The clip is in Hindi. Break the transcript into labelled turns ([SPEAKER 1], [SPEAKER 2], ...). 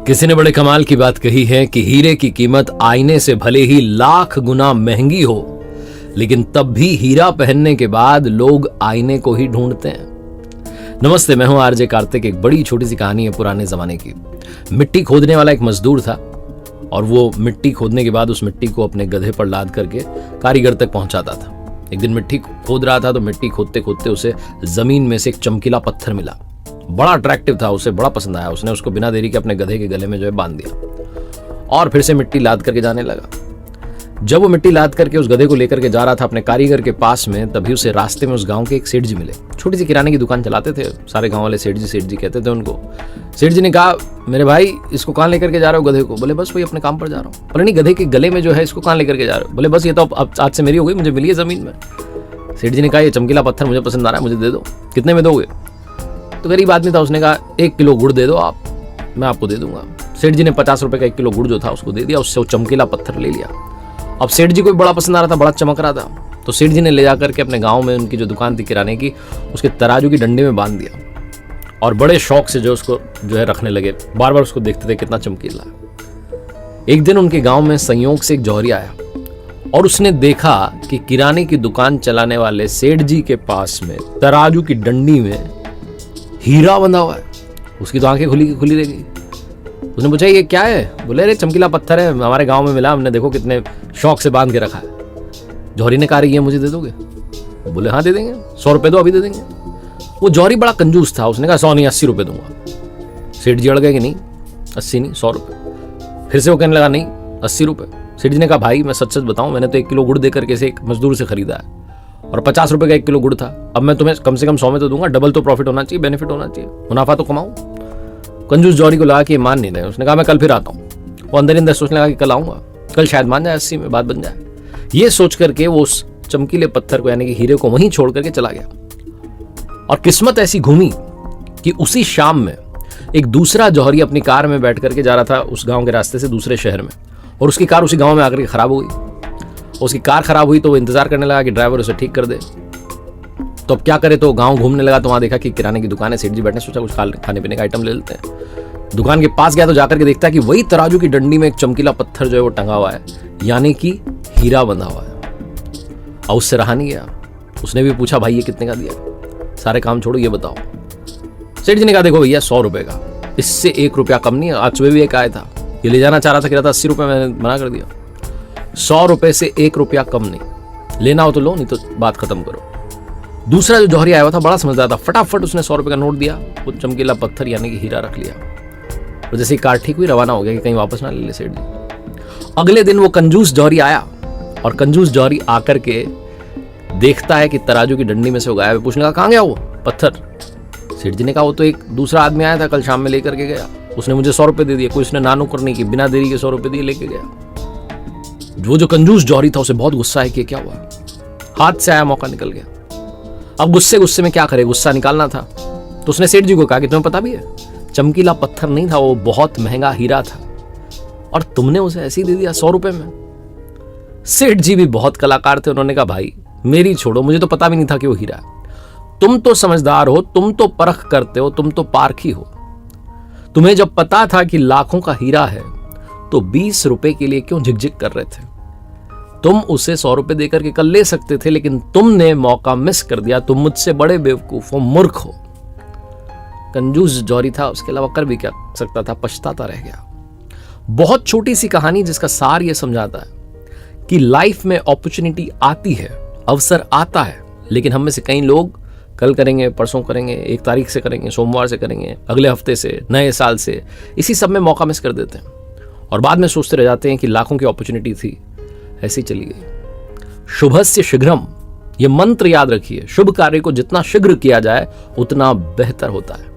[SPEAKER 1] किसी ने बड़े कमाल की बात कही है कि हीरे की कीमत आईने से भले ही लाख गुना महंगी हो, लेकिन तब भी हीरा पहनने के बाद लोग आईने को ही ढूंढते हैं। नमस्ते, मैं हूं आरजे कार्तिक। एक बड़ी छोटी सी कहानी है पुराने जमाने की। मिट्टी खोदने वाला एक मजदूर था और वो मिट्टी खोदने के बाद उस मिट्टी को अपने गधे पर लाद करके कारीगर तक पहुंचाता था। एक दिन मिट्टी खोद रहा था तो मिट्टी खोदते खोदते उसे जमीन में से एक चमकीला पत्थर मिला। बड़ा अट्रैक्टिव था, उसे बड़ा पसंद आया। उसने उसको बिना देरी के अपने गधे के गले में जो है बांध दिया और फिर से मिट्टी लाद करके जाने लगा। जब वो मिट्टी लाद करके उस गधे को लेकर के जा रहा था अपने कारीगर के पास में, तभी उसे रास्ते में उस गांव के एक सेठ जी मिले। छोटी सी किराने की दुकान चलाते थे, सारे गांव वाले सेठ जी कहते थे उनको। सेठ जी ने कहा, मेरे भाई इसको कहाँ लेकर के जा रहे हो गधे को? बोले बस वही अपने काम पर जा रहा हूँ। बोले नहीं, गधे के गले में जो है इसको कहाँ लेकर के जा रहे हो? बोले बस ये तो अब आज से मेरी हो गई, मुझे मिली है जमीन में। सेठ जी ने कहा, ये चमकीला पत्थर मुझे पसंद आ रहा है, मुझे दे दो। कितने में दोगे? तो गरीब आदमी था, उसने कहा 1 किलो गुड़ दे दो आप, मैं आपको दे दूंगा। सेठ जी ने 50 रुपए का 1 किलो गुड़ जो था उसको दे दिया, उससे वो चमकीला पत्थर ले लिया। अब सेठ जी को भी बड़ा पसंद आ रहा था, बड़ा चमक रहा था। तो सेठ जी ने ले जाकर के अपने गांव में उनकी जो दुकान थी किराने की, उसके तराजू की डंडे में बांध दिया और बड़े शौक से जो उसको जो है रखने लगे। बार बार उसको देखते थे कितना चमकीला है। एक दिन उनके गांव में संयोग से एक जौहरी आया और उसने देखा कि किराने की दुकान चलाने वाले सेठ जी के पास में तराजू की डंडी में हीरा बंधा हुआ है। उसकी तो आंखें खुली रह गई। उसने पूछा, ये क्या है? बोले, अरे चमकीला पत्थर है, हमारे गांव में मिला, हमने देखो कितने शौक से बांध के रखा है। जौहरी ने कहा, ये मुझे दे दोगे? बोले हाँ दे देंगे, 100 रुपए दो, अभी दे देंगे। वो जौहरी बड़ा कंजूस था, उसने कहा 100 नहीं 80 रुपए दूंगा। सेठ जी अड़ गए कि नहीं 80 नहीं 100 रुपए। फिर से वो कहने लगा नहीं 80 रुपए। सेठ जी ने कहा, भाई मैं सच बताऊं, मैंने तो 1 किलो गुड़ देकर के एक मजदूर से खरीदा है और 50 रुपए का 1 किलो गुड़ था। अब मैं तुम्हें कम से कम 100 में तो दूंगा, डबल तो प्रॉफिट होना चाहिए, बेनिफिट होना चाहिए, मुनाफा तो कमाऊं। कंजूस जौहरी को लगा कि मान नहीं रहे। उसने कहा, मैं कल फिर आता हूँ। वो अंदर अंदर सोचने लगा कि कल आऊंगा, कल शायद मान जाए, 80 में बात बन जाए। ये सोच करके वो उस चमकीले पत्थर को यानी कि हीरे को वहीं छोड़ करके चला गया। और किस्मत ऐसी घूमी कि उसी शाम में एक दूसरा जौहरी अपनी कार में बैठ करके जा रहा था उस गांव के रास्ते से दूसरे शहर में, और उसकी कार उसी गांव में आकर के खराब हो गई। उसकी कार खराब हुई तो वो इंतजार करने लगा कि ड्राइवर उसे ठीक कर दे। तो अब क्या करे, तो गांव घूमने लगा तो वहां देखा कि किराने की दुकान है। सेठ जी बैठने, सोचा कुछ खाने पीने का आइटम ले लेते हैं। दुकान के पास गया तो जाकर के देखता है कि वही तराजू की डंडी में एक चमकीला पत्थर जो है वो टंगा हुआ है, यानी कि हीरा बंधा हुआ है। और उससे रहा नहीं गया, उसने भी पूछा, भाई ये कितने का दिया? सारे काम छोड़ो, ये बताओ। सेठ जी ने कहा, देखो भैया 100 रुपए का, इससे 1 रुपया कम नहीं है। आज सुबह भी एक आया था, ये ले जाना चाह रहा था, कह रहा था 80 रुपए, मैंने मना कर दिया। 100 रुपए से 1 रुपया कम नहीं, लेना हो तो लो, नहीं तो बात खत्म करो। दूसरा जो जौहरी आया हुआ था बड़ा समझदार था, फटाफट उसने 100 रुपए का नोट दिया, वो चमकीला पत्थर यानी कि हीरा रख लिया। और जैसे ही कार ठीक हुई, रवाना हो गया कि कहीं वापस ना ले ले सेठ जी। अगले दिन वो कंजूस जौहरी आया और कंजूस जौहरी आकर के देखता है कि तराजू की डंडी में से वो गायब है। पूछने का, कहाँ गया वो पत्थर? सेठ जी ने कहा, वो तो एक दूसरा आदमी आया था, कल शाम में लेकर के गया, उसने मुझे 100 रुपए दे दिए। कोई उसने नानो करने की, बिना देरी के 100 रुपए दिए लेके गया। वो जो कंजूस जौहरी था उसे बहुत गुस्सा है कि क्या हुआ, हाथ से आया मौका निकल गया। अब गुस्से में क्या करे, गुस्सा निकालना था। तो उसने सेठ जी को कहा कि तुम्हें पता भी है, चमकीला पत्थर नहीं था, वो बहुत महंगा हीरा था और तुमने उसे ऐसे ही दे दिया 100 रुपए में। सेठ जी भी बहुत कलाकार थे, उन्होंने कहा, भाई मेरी छोड़ो, मुझे तो पता भी नहीं था कि वो हीरा है। तुम तो समझदार हो, तुम तो परख करते हो, तुम तो पारखी हो। तुम्हें जब पता था कि लाखों का हीरा है तो 20 रुपए के लिए क्यों झिकझिक कर रहे थे? तुम उसे 100 रुपए देकर के कल ले सकते थे, लेकिन तुमने मौका मिस कर दिया। तुम मुझसे बड़े बेवकूफ हो, मूर्ख हो। कंजूस जौहरी था, उसके अलावा कर भी क्या सकता था, पछताता रह गया। बहुत छोटी सी कहानी जिसका सार यह समझाता है कि लाइफ में अपॉर्चुनिटी आती है, अवसर आता है, लेकिन हम में से कई लोग कल करेंगे, परसों करेंगे, 1 तारीख से करेंगे, सोमवार से करेंगे, अगले हफ्ते से, नए साल से, इसी सब में मौका मिस कर देते हैं और बाद में सोचते रह जाते हैं कि लाखों की अपॉर्चुनिटी थी, ऐसी चली गई। शुभस्य शीघ्रम, ये मंत्र याद रखिए। शुभ कार्य को जितना शीघ्र किया जाए उतना बेहतर होता है।